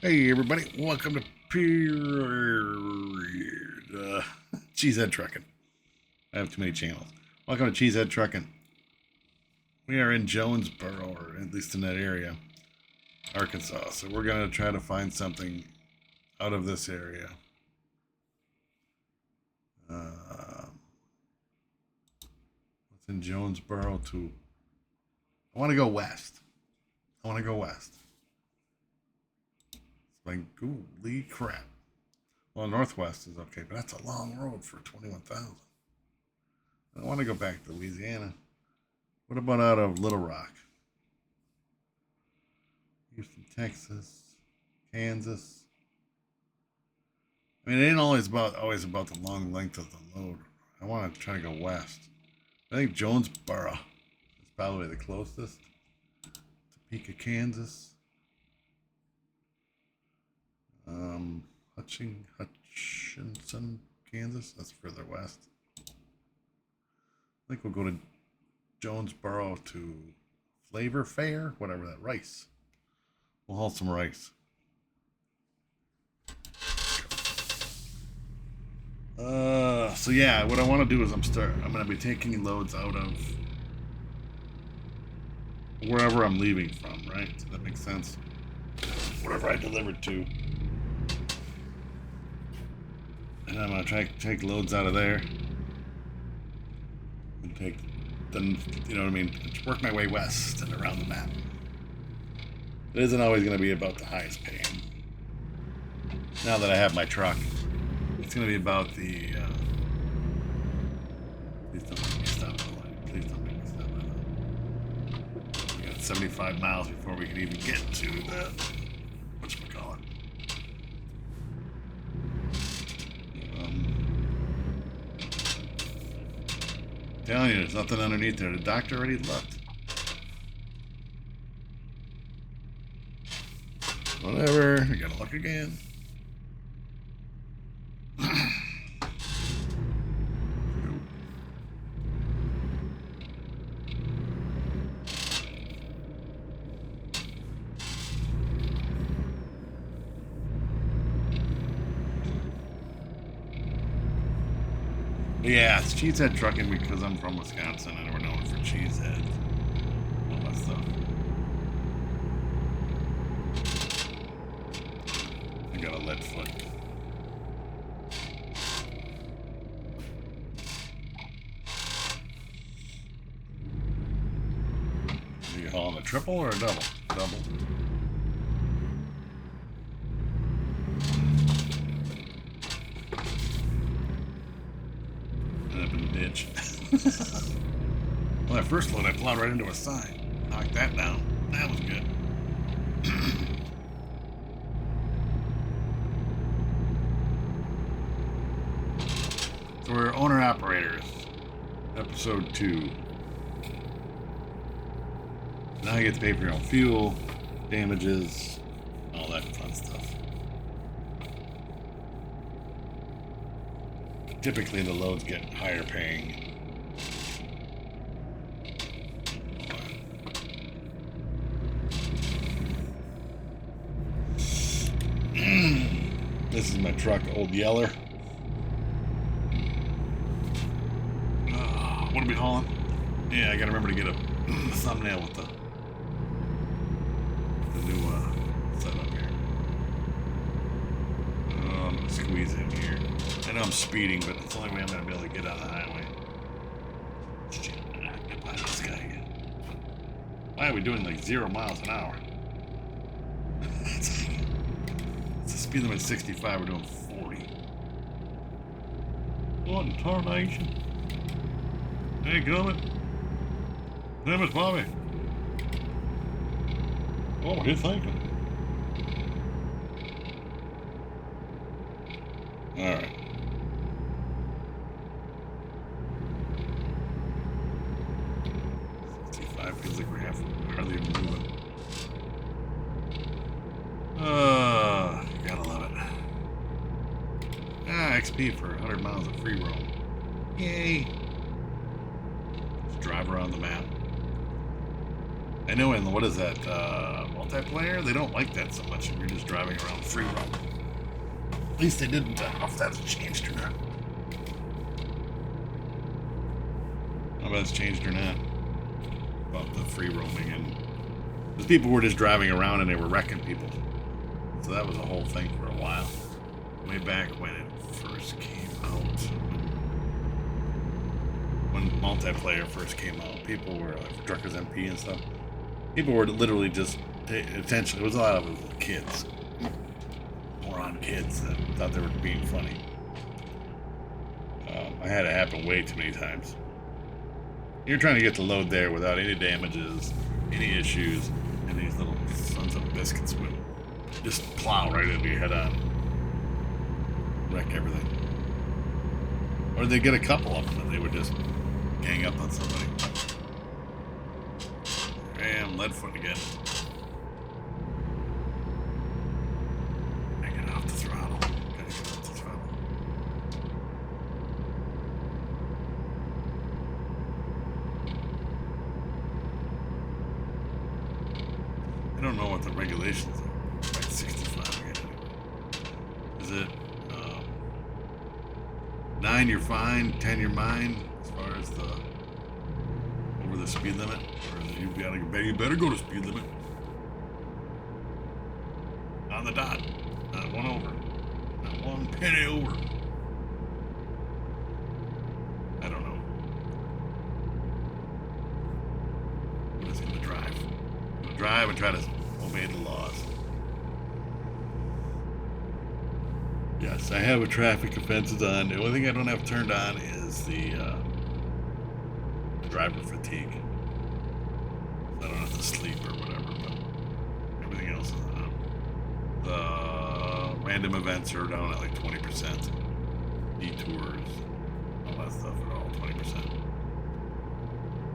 Hey everybody, welcome to Cheesehead Trucking. I have too many channels. Welcome to Cheesehead Trucking. We are in Jonesboro, or at least in that area, Arkansas. So we're gonna try to find something out of this area. What's in Jonesboro too? I want to go west. Like, holy crap. Well, northwest is okay, but that's a long road for 21,000. I don't want to go back to Louisiana. What about out of Little Rock? Houston, Texas, Kansas. I mean, it ain't always about the long length of the load. I want to try to go west. I think Jonesboro is probably the closest. Topeka, Kansas. Hutchinson, Kansas. That's further west. I think we'll go to Jonesboro to Flavor Fair, whatever that, rice. We'll haul some rice. So yeah, what I want to do is I'm going to be taking loads out of wherever I'm leaving from, right? Does that make sense? Wherever I delivered to. And I'm going to try to take loads out of there. And take, then, you know what I mean? Work my way west and around the map. It isn't always going to be about the highest paying. Now that I have my truck, it's going to be about the, please don't make me stop at the light. Please don't make me stop at the light. We got 75 miles before we can even get to the, whatchamacallit. Telling you, there's nothing underneath there. The doctor already left. Whatever. I gotta look again. Yeah, it's Cheesehead Trucking because I'm from Wisconsin and we're known for cheeseheads. All that stuff. I got a lead foot. Are you hauling a triple or a double? Double. Up in the ditch. Well, that first load I plowed right into a sign. Knocked that down. That was good. So we're owner-operators. Episode 2. Now you get to pay for your own fuel, damages, all that fun stuff. Typically the loads get higher paying. This is my truck, Old Yeller. What are we hauling? Yeah, I gotta remember to get a thumbnail with the new setup here. I'm gonna squeeze in here. I know I'm speeding, but it's the only way I'm gonna be able to get on the highway. Shit, I can't find this guy again. Why are we doing like 0 miles an hour? It's the speed limit 65, we're doing 40. What in tarnation? Hey, coming. Damn it, Bobby. What were you thinking? Alright. Feels like we're hardly even moving. Gotta love it. XP for 100 miles of free roam. Yay! Just drive around the map. I know in what is that, multiplayer? They don't like that so much if you're just driving around free roam. At least they didn't. I don't know if that's changed or not. I don't know if that's changed or not. About the free roaming, and the people were just driving around and they were wrecking people. So that was a whole thing for a while. Way back when it first came out. When multiplayer first came out, people were like Druckers MP and stuff. People were literally just paying attention. It was a lot of kids. Moron kids that thought they were being funny. I had it happen way too many times. You're trying to get the load there without any damages, any issues, and these little sons of biscuits would just plow right into your head on. Wreck everything. Or they get a couple of them and they would just gang up on somebody. Bam, lead foot again. I get off the throttle. Gotta get off the throttle. I don't know what the regulations are. Like 65 again. Is it 9 you're fine, 10 you're mine, as far as the over the speed limit? Or you better go to speed limit. On the dot. Not one over. Not one penny over. I don't know. I'm just gonna drive. I'm gonna drive and try to obey the laws. Yes, I have a traffic offenses on. The only thing I don't have turned on is the driver fatigue. I don't have to sleep or whatever, but everything else is on. The random events are down at like 20%. Detours, all that stuff are all 20%.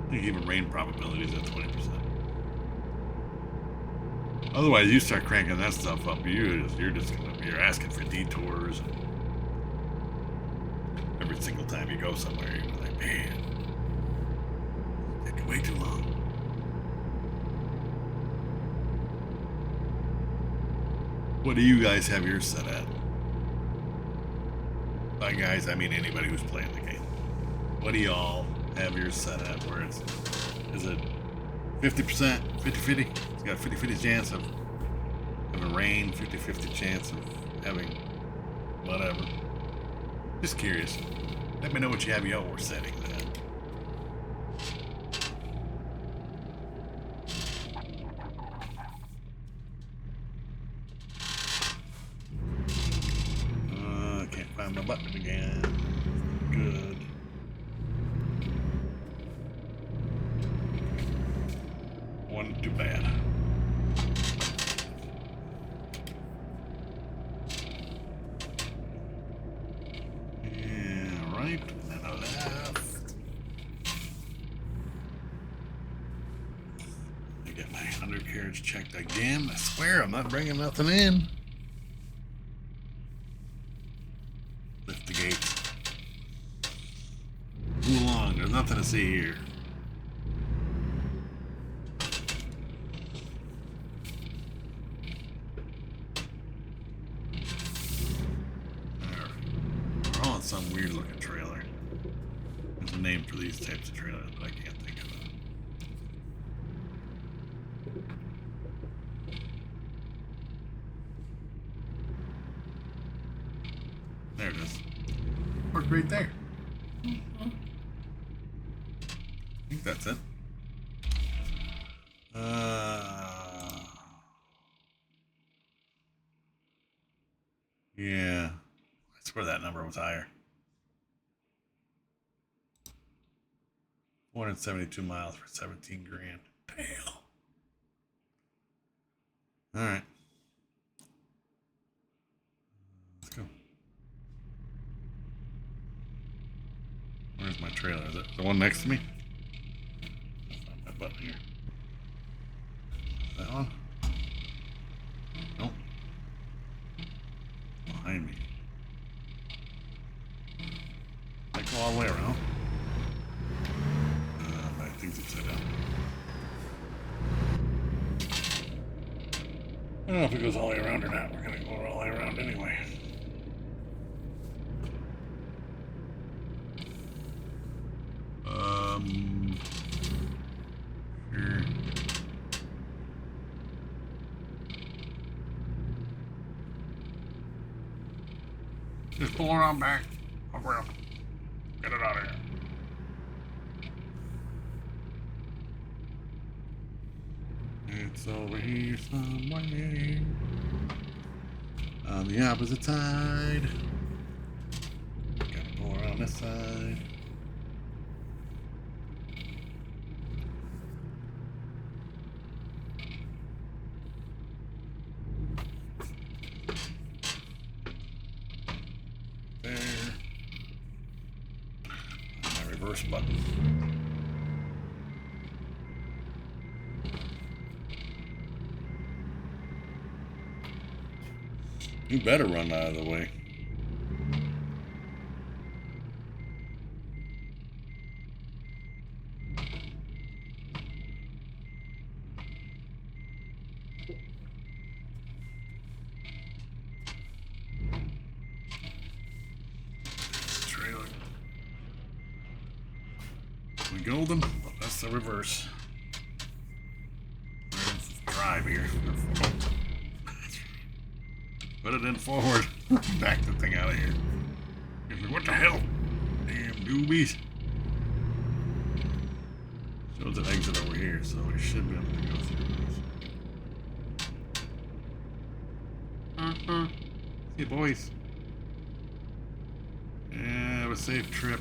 I think even rain probability is at 20%. Otherwise, you start cranking that stuff up, you're asking for detours. And every single time you go somewhere, you're like, man, taking way too long. What do you guys have yours set at? By guys, I mean anybody who's playing the game. What do y'all have yours set at? Where is it 50%, 50-50? It's got a 50-50 chance of having rain, 50-50 chance of having whatever. Just curious. Let me know what you have your settings at. Can't find my button again. Good. Wasn't too bad. Yeah, right, and then a left. I get my undercarriage checked again. I swear I'm not bringing nothing in. Lift the gates. Move along, there's nothing to see here. We're all in some weird looking trailer. There's a name for these types of trailers, but I can't think of it. There it is. Worked right there. I think that's it. Yeah. I swear that number was higher. 472 miles for 17 grand. Damn. All right. Let's go. Where's my trailer? Is it the one next to me? I'll find my button here. That one? Nope. Behind me. I go all the way around. I think it's upside down. I don't know if it goes all the way around or not. We're gonna go all the way around anyway. Sure. Just pull around back. Fuck around. Get it out of here. It's over here somewhere. On the opposite side. Gotta pull around this side. There. My reverse button. You better run out of the way. Trailer. We golden? Well, that's the reverse. Drive here. Put it in forward. Back the thing out of here. What the hell? Damn doobies. Shows an exit over here, so we should be able to go through this. See you, boys. Yeah, have a safe trip.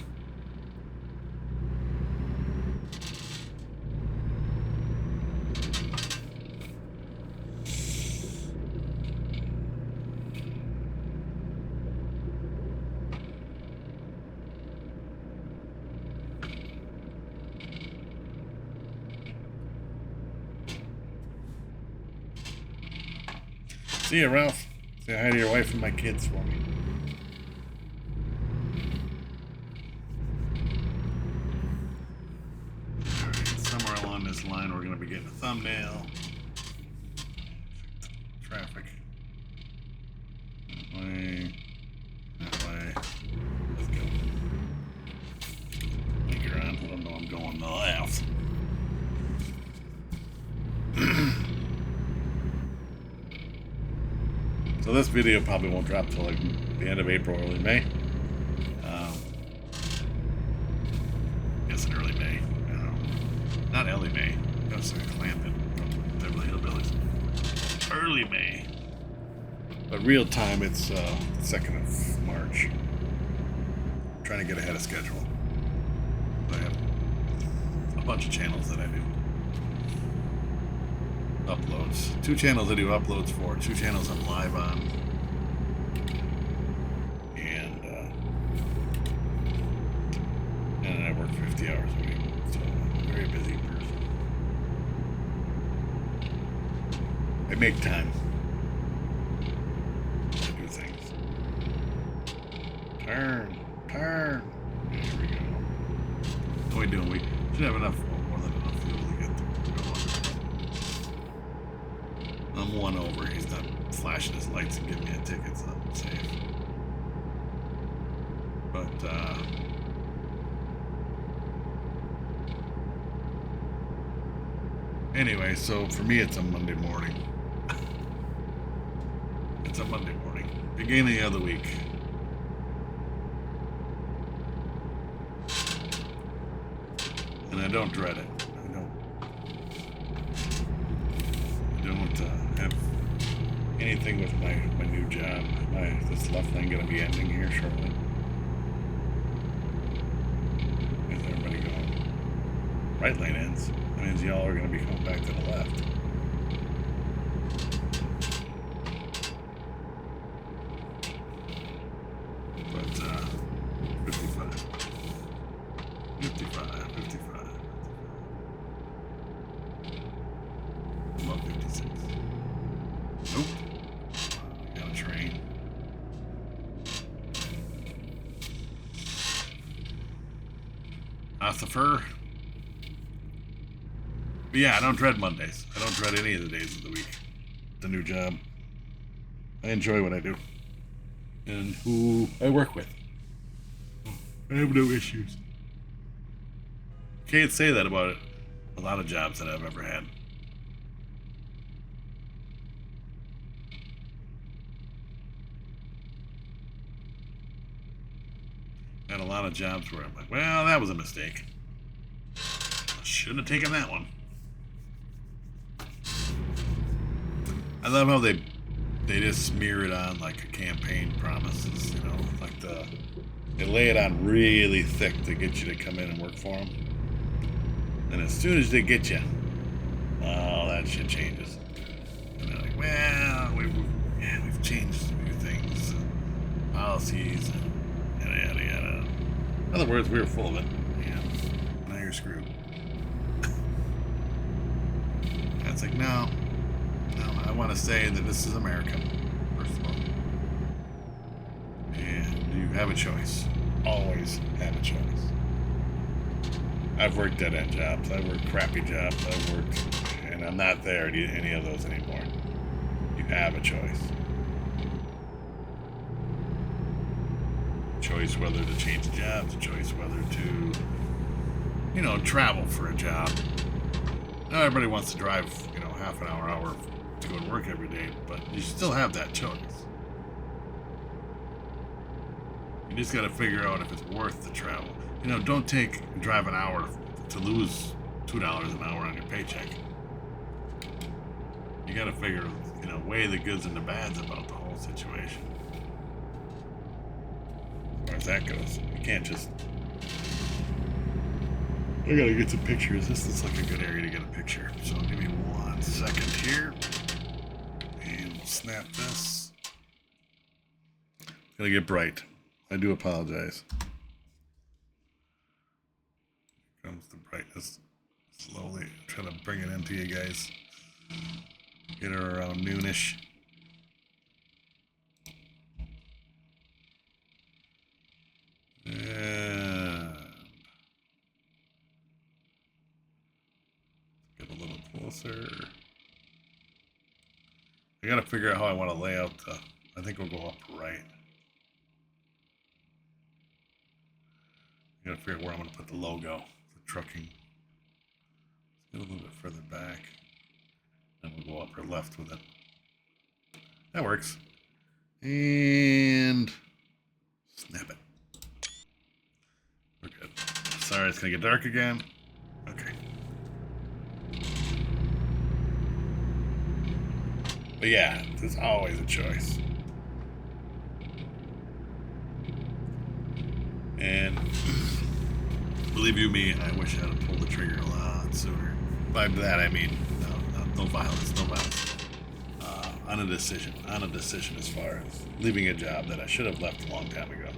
See you, Ralph. Say hi to your wife and my kids for me. Alright, somewhere along this line we're going to be getting a thumbnail. Traffic. That way. That way. Let's go. Finger on. Let them know I'm going left. So this video probably won't drop till like the end of April, early May. Guess in early May. Not early May. That's a clamping from Beverly Hillbillies. Early May. But real time, it's 2nd of March. I'm trying to get ahead of schedule. I have a bunch of channels that I do. Uploads. 2 channels I do uploads for, 2 channels I'm live on. And I work 50 hours a week. So I'm a very busy person. I make time to do things. Turn. There we go. What are we doing? We should have enough, more than enough fuel to get I'm 1 over. He's not flashing his lights and giving me a ticket, so I'm safe. But, anyway, so for me, it's a Monday morning. It's a Monday morning. Beginning of the week. And I don't dread it. I don't have anything with my new job. This left lane going to be ending here shortly. Is everybody going? Right lane ends. That means y'all are going to be coming back to the left. But 55. I'm up 56. Nope. I got a train. Ossifer. But yeah, I don't dread Mondays. I don't dread any of the days of the week. the new job. I enjoy what I do. And who I work with. I have no issues. Can't say that about a lot of jobs that I've ever had. Had a lot of jobs where I'm like, well, that was a mistake. Shouldn't have taken that one. I love how they just smear it on like a campaign promises, you know, like they lay it on really thick to get you to come in and work for them. And as soon as they get you, oh, that shit changes. And they're like, well, we've changed a few things, policies, and yada yada yada. In other words, we were full of it. Yeah, now you're screwed. And it's like, no, I want to say that this is America, first of all. And you have a choice. Always have a choice. I've worked dead-end jobs. I've worked crappy jobs. I've worked, and I'm not there at any of those anymore. You have a choice. Choice whether to change jobs, a choice whether to, you know, travel for a job. Not everybody wants to drive, you know, half an hour to go to work every day, but you still have that choice. You just got to figure out if it's worth the travel. You know, don't drive an hour to lose $2 an hour on your paycheck. You got to figure, you know, weigh the goods and the bads about the whole situation. As far as that goes, you can't just. I gotta get some pictures. This looks like a good area to get a picture. So give me 1 second here. And we'll snap this. It's gonna get bright. I do apologize. Here comes the brightness. Slowly try to bring it into you guys. Get her around noonish. And get a little closer. I gotta figure out how I want to lay out the. I think we'll go up right. I gotta figure out where I'm gonna put the logo for trucking. Let's get a little bit further back. And we'll go upper left with it. That works. And snap it. We're good. Sorry, it's gonna get dark again. Okay. But yeah, there's always a choice. And believe you me, I wish I had pulled the trigger a lot sooner. By that I mean no violence, no violence. On a decision as far as leaving a job that I should have left a long time ago.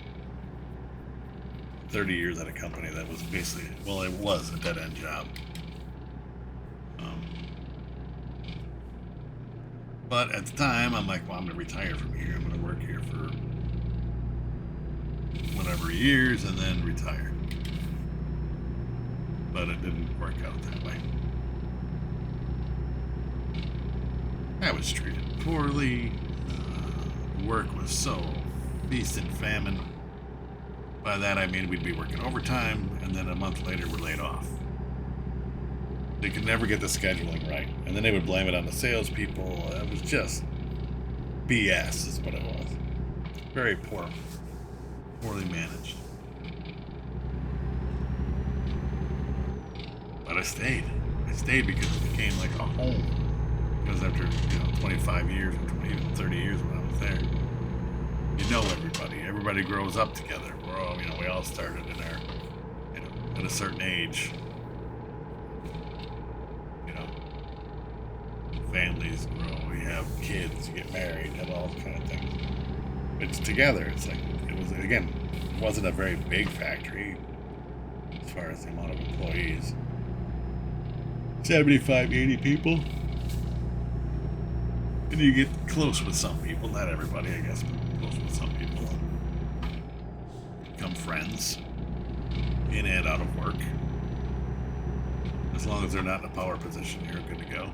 30 years at a company that was basically, well, it was a dead-end job. But at the time, I'm like, well, I'm going to retire from here. I'm going to work here for whatever years and then retire. But it didn't work out that way. I was treated poorly. Work was so feast and famine. By that I mean we'd be working overtime, and then a month later we're laid off. They could never get the scheduling right, and then they would blame it on the salespeople. It was just BS, is what it was. Very poorly managed. But I stayed. I stayed because it became like a home. Because after 25 years or 20, even 30 years when I was there, you know everybody. Everybody grows up together. We're all, we all started in our, at a certain age. Families grow. You have kids. You get married. And all kind of things. It's together. It's like it wasn't a very big factory as far as the amount of employees. 75, 80 people. And you get close with some people, not everybody, I guess, but close with some people. Become friends, in and out of work. As long as they're not in a power position, you're good to go.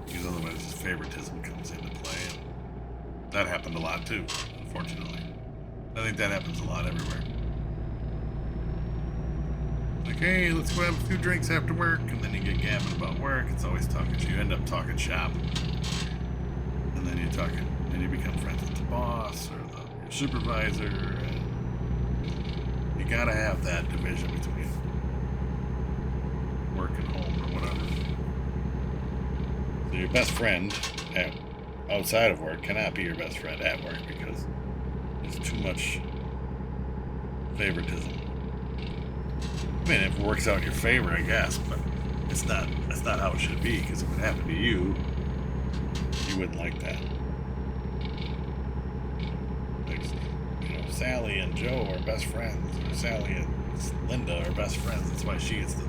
You because otherwise favoritism comes into play. And that happened a lot too, unfortunately. I think that happens a lot everywhere. Like, hey, let's go have a few drinks after work, and then you get gabbing about work. It's always talking to you. You end up talking shop, and then you become friends with the boss or your supervisor. And you gotta have that division between work and home or whatever. So your best friend outside of work cannot be your best friend at work because there's too much favoritism. I mean, if it works out in your favor, I guess, but that's not how it should be, because if it happened to you, you wouldn't like that. Like, you know, Sally and Joe are best friends, or Sally and Linda are best friends. That's why she gets to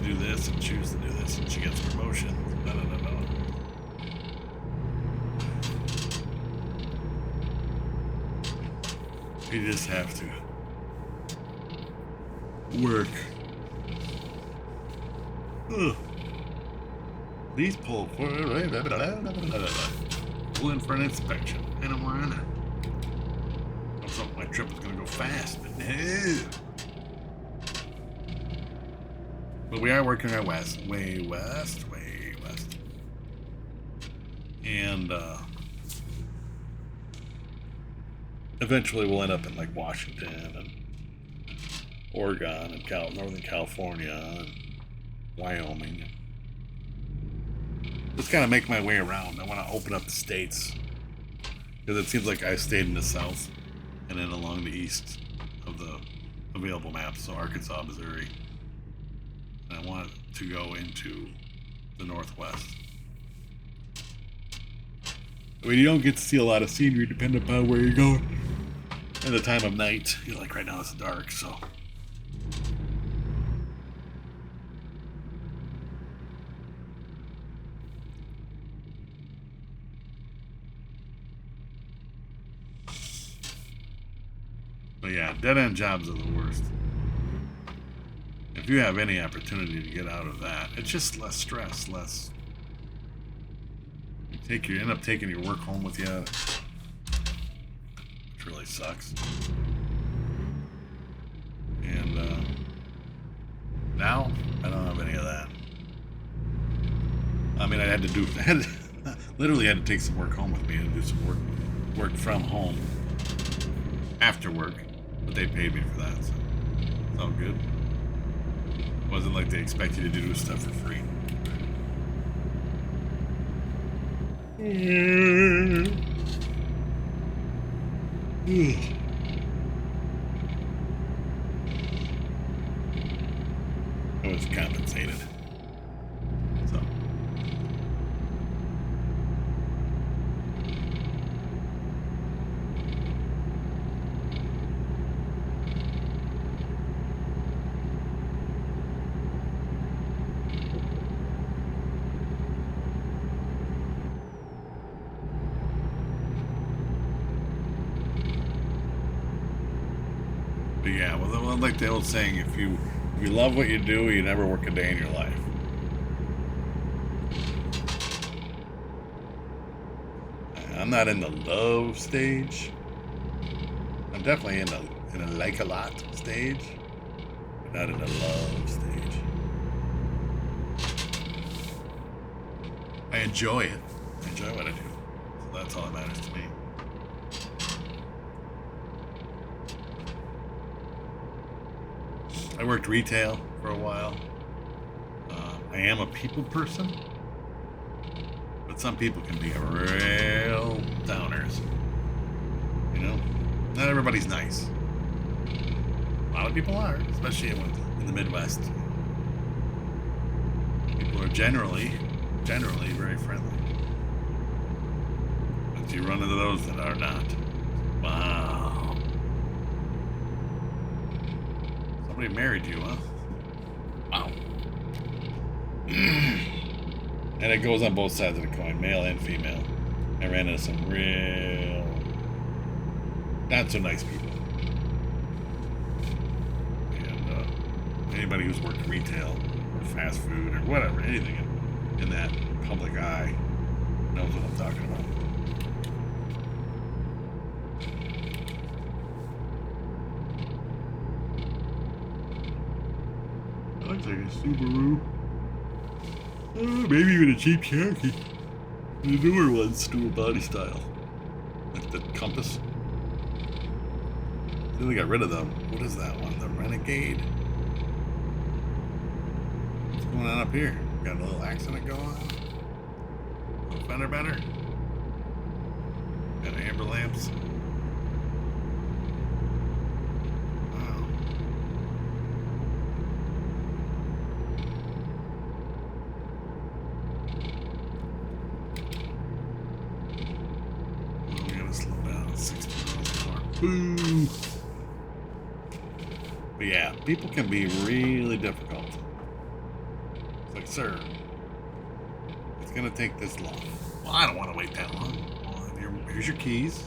do this and choose to do this, and she gets promotion. No. You just have to work. Ugh. Please pull in for an inspection. I don't want to. I thought my trip was going to go fast, but no. But we are working our way west. And eventually we'll end up in like Washington and Oregon and Northern California and Wyoming. Just kind of make my way around. I want to open up the states because it seems like I stayed in the south and then along the east of the available maps, so Arkansas, Missouri. And I want to go into the northwest. I mean, you don't get to see a lot of scenery depending upon where you're going at the time of night. You know, like right now it's dark, so. But yeah, dead-end jobs are the worst. If you have any opportunity to get out of that, it's just less stress, less. You end up taking your work home with you, which really sucks. And now I don't have any of that. I mean, I literally had to take some work home with me and do some work from home after work, but they paid me for that, so it's all good. It wasn't like they expect you to do stuff for free. I was compensated. So. But yeah, well, like the old saying, if you love what you do, you never work a day in your life. I'm not in the love stage. I'm definitely in a like a lot stage, but not in the love stage. I enjoy it. I enjoy what I do. So that's all that matters to me. I worked retail for a while. I am a people person, but some people can be real downers. You know, not everybody's nice. A lot of people are, especially in the Midwest. People are generally very friendly. But you run into those that are not. Wow. Somebody married you, huh? Wow. And it goes on both sides of the coin, male and female. I ran into some real not so nice people. And anybody who's worked retail or fast food or whatever, anything in that public eye knows what I'm talking about. Looks like a Subaru. Maybe even a Jeep Cherokee. The newer ones do a body style. Like the Compass. I think they got rid of them. What is that one? The Renegade? What's going on up here? Got a little accident going on? A little fender bender? Got amber lamps? Wow. Oh, we gotta slow down. 60 miles an hour. Boo! But yeah, people can be really difficult. It's like, sir, it's gonna take this long. Well, I don't want to wait that long. Well, here's your keys.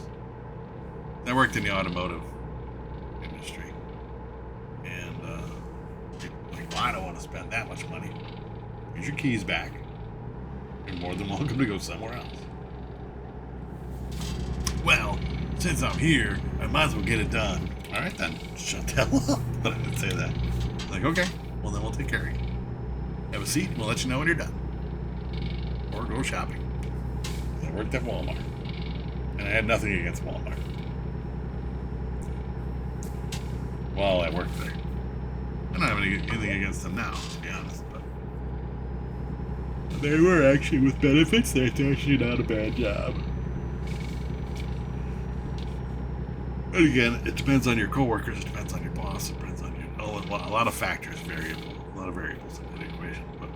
I worked in the automotive industry, and like, well, I don't want to spend that much money. Here's your keys back. You're more than welcome to go somewhere else. Well, since I'm here, I might as well get it done. All right, then. Shut the hell up. But I didn't say that. Like, okay, well, then we'll take care of you. Have a seat, and we'll let you know when you're done. Or go shopping. I worked at Walmart. And I had nothing against Walmart. While I worked there. I don't have anything against them now, to be honest. But they were actually, with benefits, that's actually not a bad job. But again, it depends on your coworkers, it depends on your boss, it depends on your, a lot of factors, a lot of variables in the equation. But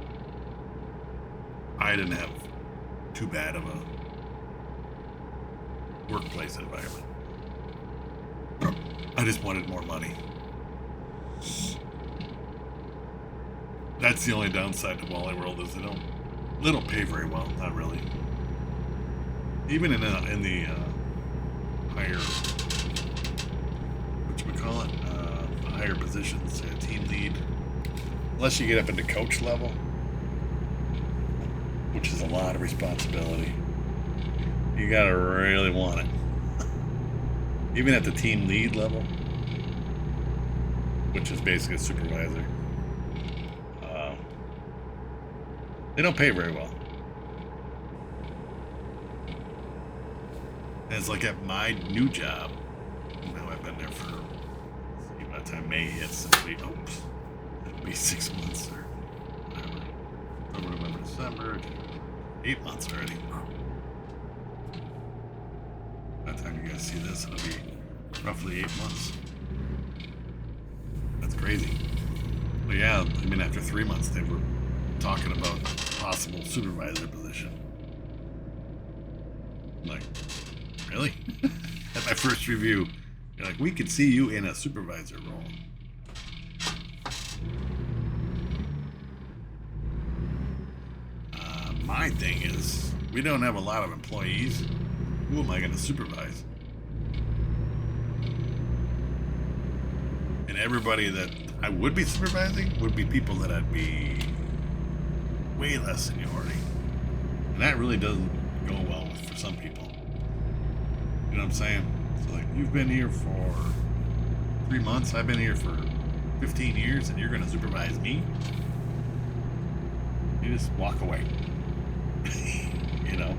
I didn't have too bad of a workplace environment. I just wanted more money. That's the only downside to Wally World is they don't pay very well, not really. Even in the higher, whatchamacallit, higher positions, team lead, unless you get up into coach level, which is a lot of responsibility. You gotta really want it. Even at the team lead level, which is basically a supervisor, they don't pay very well. And it's like at my new job, now I've been there for, see, by the time May hits, it'll be 6 months or whatever. October, November, December, 8 months already. By the time you guys see this, it'll be roughly 8 months. That's crazy. But yeah, I mean, after 3 months, they were talking about possible supervisor position. I'm like, really? At my first review, you're like, we could see you in a supervisor role. My thing is, we don't have a lot of employees. Who am I going to supervise? And everybody that I would be supervising would be people that I'd be way less seniority. And that really doesn't go well for some people. You know what I'm saying? So like, you've been here for 3 months, I've been here for 15 years, and you're going to supervise me? You just walk away. You know?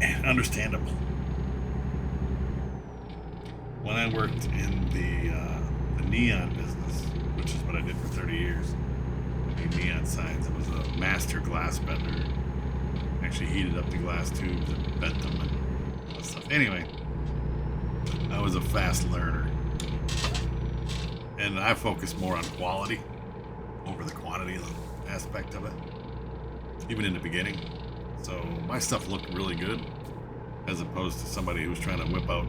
And understandable. When I worked in the neon business, which is what I did for 30 years, made neon signs. It was a master glass bender. Actually heated up the glass tubes and bent them and all that stuff. Anyway, I was a fast learner. And I focused more on quality over the quantity aspect of it, even in the beginning. So my stuff looked really good, as opposed to somebody who was trying to whip out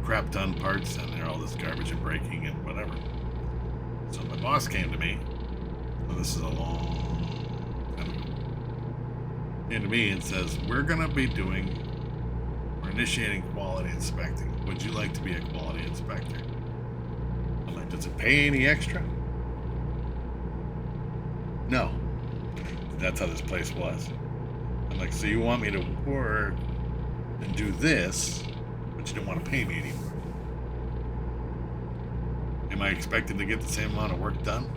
crap ton parts and they're all this garbage and breaking and whatever. So my boss came to me, well, this is a long time ago, came to me and says, we're initiating quality inspecting. Would you like to be a quality inspector? I'm like, does it pay any extra? No. That's how this place was. I'm like, so you want me to work and do this, but you don't want to pay me anymore? Am I expected to get the same amount of work done?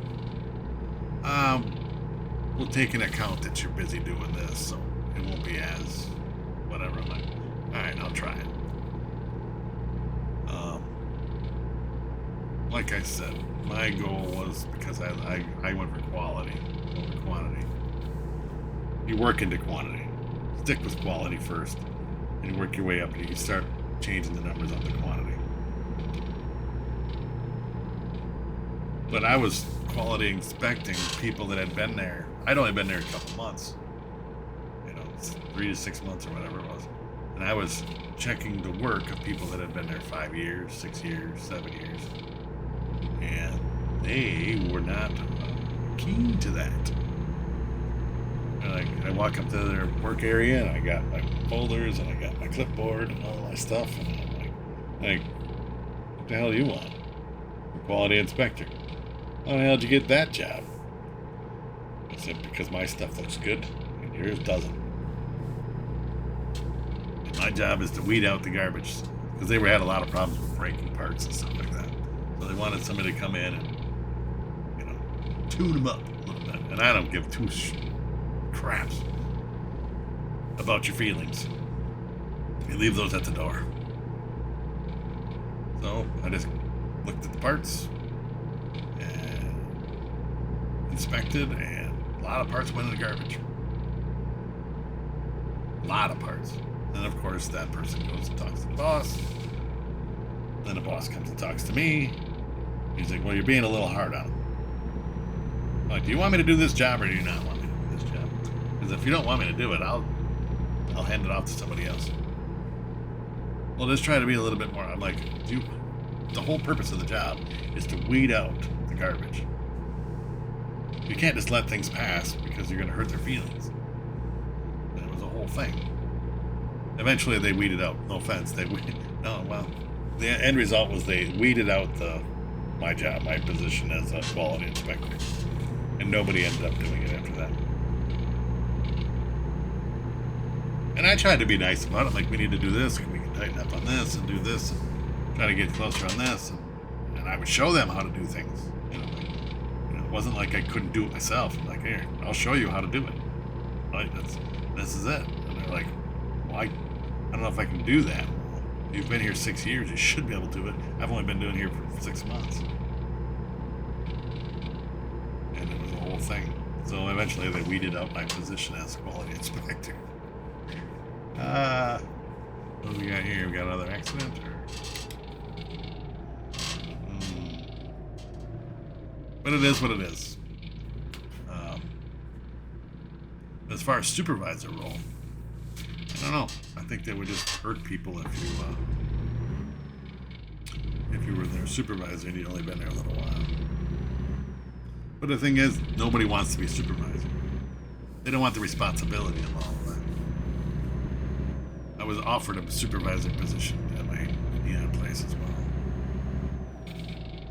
We'll take into account that you're busy doing this, so it won't be as whatever. I'm like, all right, I'll try it. Like I said, my goal was, because I went for quality over quantity. You work into quantity. Stick with quality first, and you work your way up, and you can start changing the numbers on the quantity. But I was quality inspecting people that had been there. I'd only been there a couple months, 3 to 6 months or whatever it was. And I was checking the work of people that had been there 5 years, 6 years, 7 years. And they were not keen to that. And I walk up to their work area, and I got my folders, and I got my clipboard, and all my stuff. And I'm like, what the hell do you want? Quality inspector. How the hell did you get that job? I said, because my stuff looks good and yours doesn't. And my job is to weed out the garbage, because they had a lot of problems with breaking parts and stuff like that. So they wanted somebody to come in and, tune them up a little bit. And I don't give two craps about your feelings. You leave those at the door. So I just looked at the parts and inspected, and a lot of parts went in the garbage. A lot of parts. And of course that person goes and talks to the boss. Then the boss comes and talks to me. He's like, well, you're being a little hard on him. I'm like, do you want me to do this job, or do you not want me to do this job? Because if you don't want me to do it, I'll hand it off to somebody else. Well, just try to be a little bit more. I'm like, the whole purpose of the job is to weed out the garbage. You can't just let things pass because you're going to hurt their feelings. And it was a whole thing. Eventually, they weeded out. No offense, the end result was they weeded out my job, my position as a quality inspector, and nobody ended up doing it after that. And I tried to be nice about it. Like, we need to do this, and we can tighten up on this, and do this, and try to get closer on this, and I would show them how to do things. It wasn't like I couldn't do it myself. I'm like, here, I'll show you how to do it. Right? This is it. And they're like, well, I don't know if I can do that. Well, you've been here 6 years. You should be able to do it. I've only been doing it here for 6 months. And it was a whole thing. So eventually they weeded out my position as quality inspector. What do we got here? We got another accident? But it is what it is. As far as supervisor role, I don't know. I think they would just hurt people if you were their supervisor and you'd only been there a little while. But the thing is, nobody wants to be a supervisor. They don't want the responsibility of all of that. I was offered a supervisor position at my neon place as well.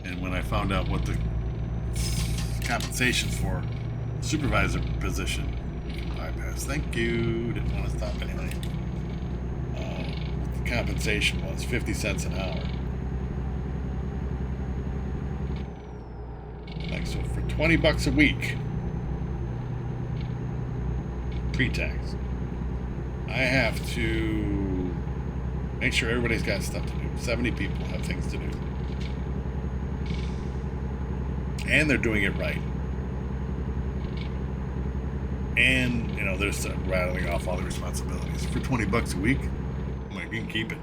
And when I found out what the compensation for supervisor position, bypass, thank you, didn't want to stop anyway. The compensation was 50 cents an hour. Like, so for 20 bucks a week, pre-tax, I have to make sure everybody's got stuff to do. 70 people have things to do. And they're doing it right. And, they're rattling off all the responsibilities. For 20 bucks a week, I'm like, you can keep it.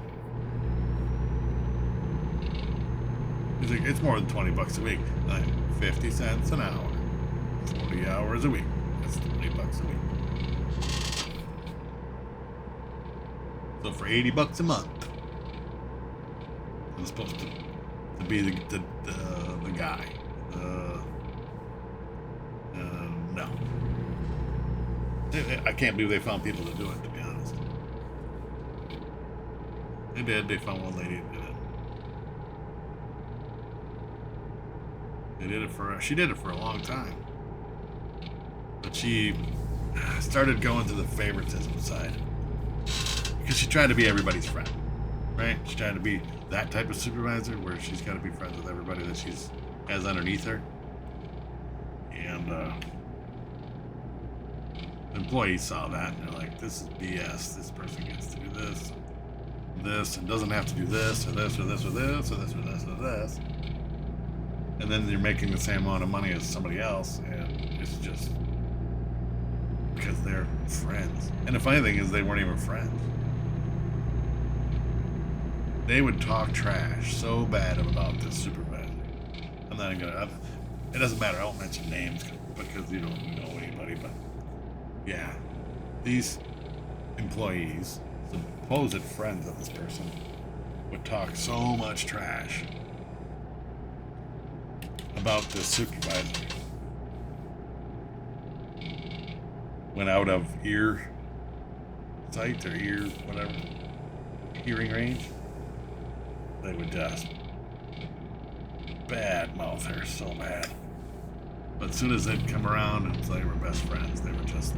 He's like, it's more than 20 bucks a week. Like, 50 cents an hour. 40 hours a week. That's 20 bucks a week. So for 80 bucks a month, I'm supposed to be the guy. No. I can't believe they found people to do it, to be honest. They did. They found one lady that did it. She did it for a long time. But she started going to the favoritism side. Because she tried to be everybody's friend, right? She tried to be that type of supervisor where she's got to be friends with everybody that she's has underneath her. And employees saw that and they're like, this is BS. This person gets to do this, and doesn't have to do this, or this, or this, or this, or this, or this, or this. And then you're making the same amount of money as somebody else, and it's just because they're friends. And the funny thing is, they weren't even friends. They would talk trash so bad about this supervisor. I'm not even gonna. It doesn't matter. I won't mention names because you don't know anybody. But yeah, these employees, supposed friends of this person, would talk so much trash about this supervisor. Went out of ear sight or ear whatever, hearing range. They would just bad mouth her so bad. But as soon as they'd come around and they were best friends, they were just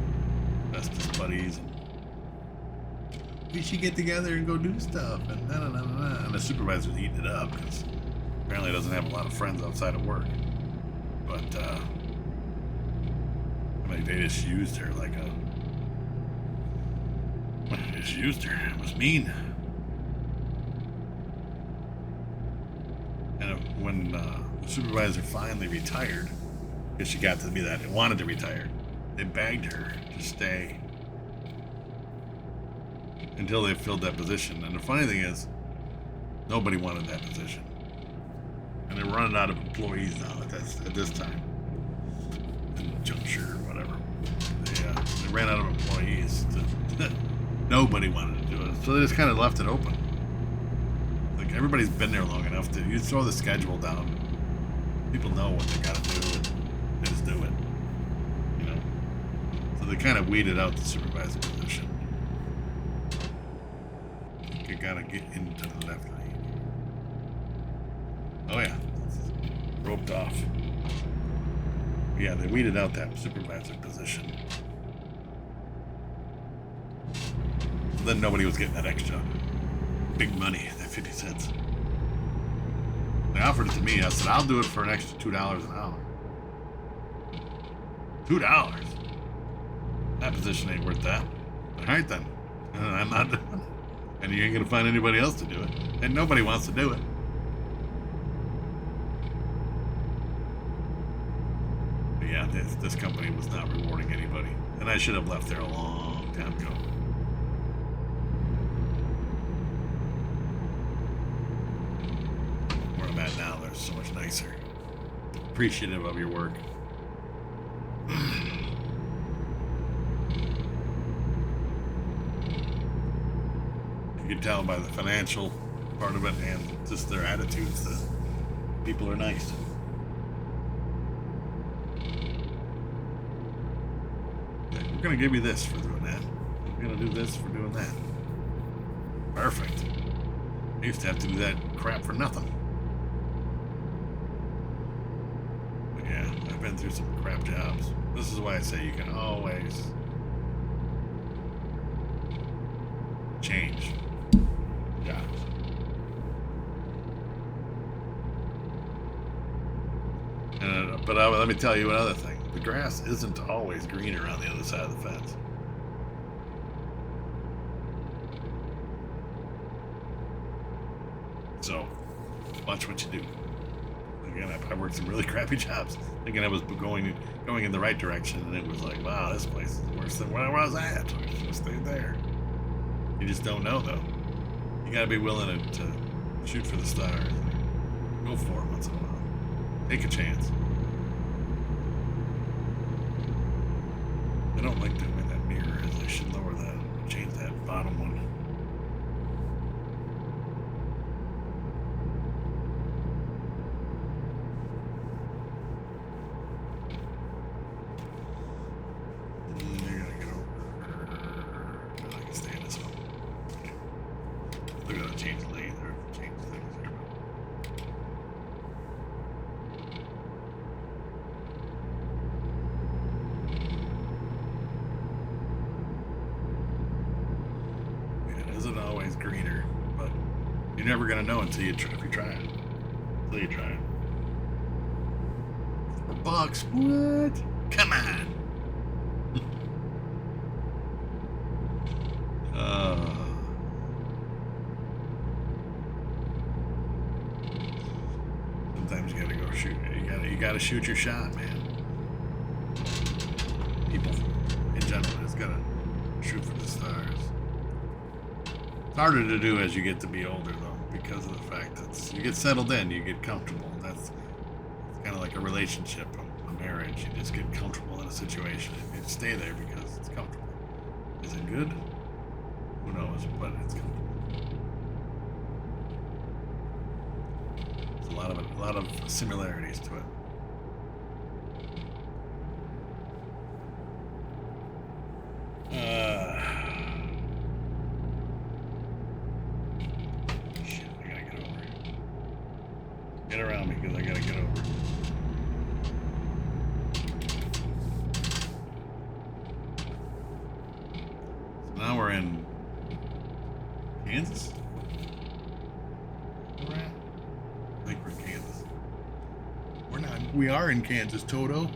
bestest buddies. And we should get together and go do stuff. And na na na na. And the supervisor's eating it up because apparently doesn't have a lot of friends outside of work. But I mean, they just used her like a. They just used her. It was mean. And when the supervisor finally retired, because she got to be that, wanted to retire, they begged her to stay until they filled that position. And the funny thing is, nobody wanted that position. And they're running out of employees now at this time. In juncture or whatever. They ran out of employees. Nobody wanted to do it. So they just kind of left it open. Like, everybody's been there long enough that you throw the schedule down. People know what they gotta do, and they just do it. You know? So they kind of weeded out the supervisor position. You gotta get into the left lane. Oh yeah. Roped off. Yeah, they weeded out that supervisor position. So then nobody was getting that extra big money, that 50 cents. They offered it to me. I said, I'll do it for an extra $2 an hour. $2? That position ain't worth that. All right then. I'm not doing it. And you ain't gonna find anybody else to do it. And nobody wants to do it. But yeah, this company was not rewarding anybody. And I should have left there a long time ago. Where I'm at now, they're so much nicer. Appreciative of your work. You can tell by the financial part of it and just their attitudes that people are nice. We're going to give you this for doing that. We're going to do this for doing that. Perfect. I used to have to do that crap for nothing. But yeah, I've been through some crap jobs. This is why I say you can always change jobs. But let me tell you another thing. The grass isn't always greener on the other side of the fence. So, watch what you do. Again, I worked some really crappy jobs, thinking I was going in the right direction, and it was like, wow, this place is worse than where I was at. So I should have stayed there. You just don't know, though. You gotta be willing to shoot for the stars. Go for it once in a while. Take a chance. I don't like the way that mirror is. I should lower that, change that bottom one. I gotta get over. I can stay in this one. Look at that, change the lane there. Change the things here. greener, but you're never gonna know until you try. If you try it, until you try it. $4. What? Come on. Sometimes you gotta go shoot. You gotta shoot your shot, man. People in general just gotta shoot for the stars. It's harder to do as you get to be older, though, because of the fact that you get settled in, you get comfortable. It's kind of like a relationship, a marriage. You just get comfortable in a situation, and you stay there because it's comfortable. Is it good? Who knows? But it's comfortable. There's a lot of similarities to it. Shit, I gotta get over. Get around me, because I gotta get over. So now we're in Kansas? Where we're at? I think we're in Kansas. We're not. We are in Kansas, Toto.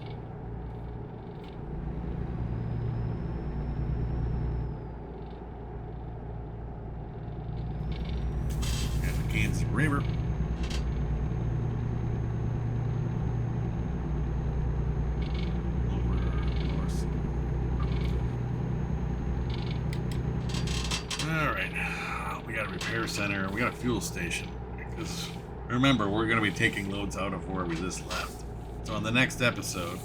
Kansas River. Over north. Alright. We got a repair center. We got a fuel station. Because remember, we're going to be taking loads out of where we just left. So on the next episode,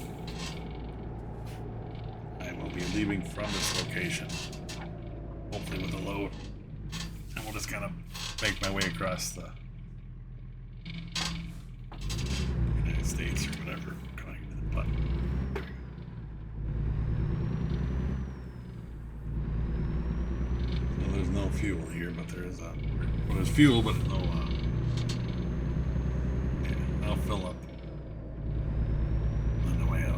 I will be leaving from this location. Hopefully with a load. And we'll just kind of make my way across the United States or whatever. But so there's no fuel here, but there is well, there's fuel, but no. Yeah, I'll fill up on the way out.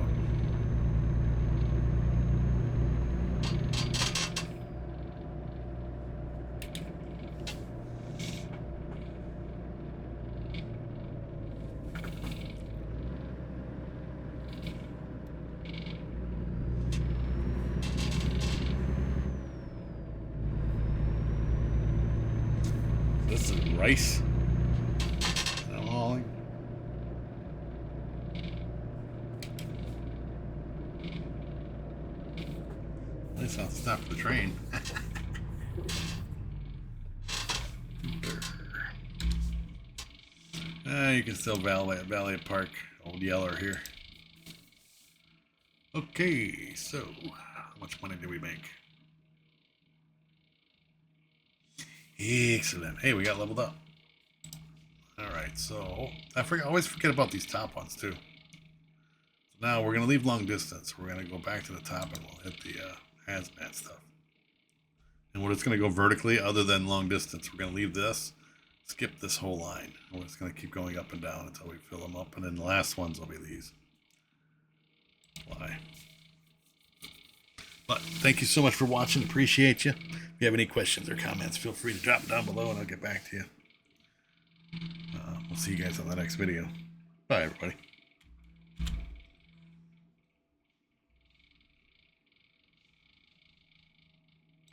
This is rice. I'm hauling. At least I'll stop the train. You can still Valley Park Old Yeller here. Okay, so how much money did we make? Excellent. Hey, we got leveled up. Alright, so I always forget about these top ones too. So now we're gonna leave long distance. We're gonna go back to the top and we'll hit the hazmat stuff. And we're just gonna go vertically other than long distance. We're gonna leave this, skip this whole line. We're just gonna keep going up and down until we fill them up, and then the last ones will be these. Why? But thank you so much for watching. Appreciate you. If you have any questions or comments, feel free to drop them down below and I'll get back to you. We'll see you guys on the next video. Bye, everybody.